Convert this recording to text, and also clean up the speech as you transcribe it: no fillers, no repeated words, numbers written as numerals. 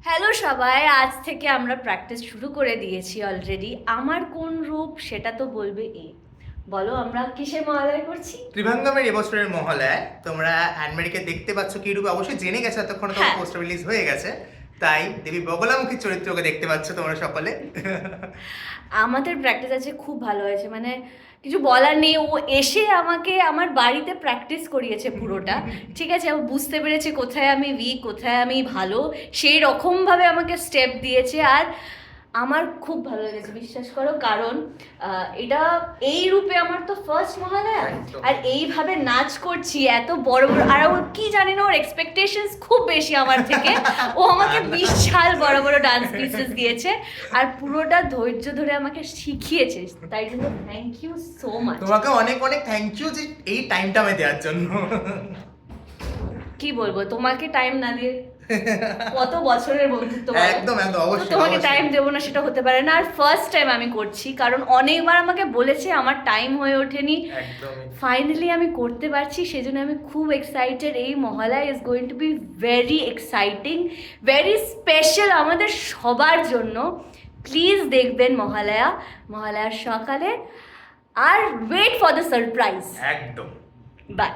Hello সবাই, আজ থেকে আমরা প্র্যাকটিস শুরু করে দিয়েছি অলরেডি। আমার কোন রূপ সেটা তো বলবে এ। বলো আমরা কিসের মহালয়া করছি? ত্রিভঙ্গমের এবছরের মহালয়ায় তোমরা অ্যানমেরিকে দেখতে পাচ্ছ কি রূপে অবশ্যই জেনে গেছো, এতক্ষণ তো হ্যাঁ। পোস্টার রিলিজ হয়ে গেছে। তাই দেবী বগলামুখীর চরিত্রকে দেখতে পাচ্ছ তোমরা সকলে। আমাদের প্র্যাকটিস আছে, খুব ভালো হয়েছে, মানে কিছু বলার নেই। ও এসে আমাকে আমার বাড়িতে প্র্যাকটিস করিয়েছে পুরোটা। ঠিক আছে, ও বুঝতে পেরেছে কোথায় আমি উইক, কোথায় আমি ভালো, সেই রকমভাবে আমাকে স্টেপ দিয়েছে। আর আমার খুব ভালো লেগেছে, বিশ্বাস করো, কারণ এটা এই রূপে আমার তো ফার্স্ট মহালয়া। একদম। আর এইভাবে নাচ করছি এত বড় বড়, আর ও কি জানি না, ওর এক্সপেকটেশনস খুব বেশি আমার থেকে। ও আমাকে বিশাল বড় বড় ডান্স পিসেস দিয়েছে আর পুরোটা ধৈর্য ধরে আমাকে শিখিয়েছে। তাই জন্য থ্যাংক ইউ সো মাচ। তোমাকে অনেক অনেক থ্যাংক ইউ যে এই টাইমটা আমায় দেওয়ার জন্য। কি বলবো, তোমাকে টাইম না দিয়ে কত বছরের বন্ধুত্ব বলো? একদম একদম, তো অবশ্যই তোমাকে অবশ্যই। টাইম দেবো না সেটা হতে পারে না। আর ফার্স্ট টাইম আমি করছি, কারণ অনেকবার আমাকে বলেছে, আমার টাইম হয়ে ওঠেনি। একদমই। ফাইনালি আমি করতে পারছি, সেজন্য আমি খুব এক্সাইটেড। এই Mahalaya is going to be very exciting, very special আমাদের সবার জন্য। প্লিজ দেখবেন মহালয়ার সকালে। আর ওয়েট ফর দ্য সারপ্রাইজ। একদম। বাই।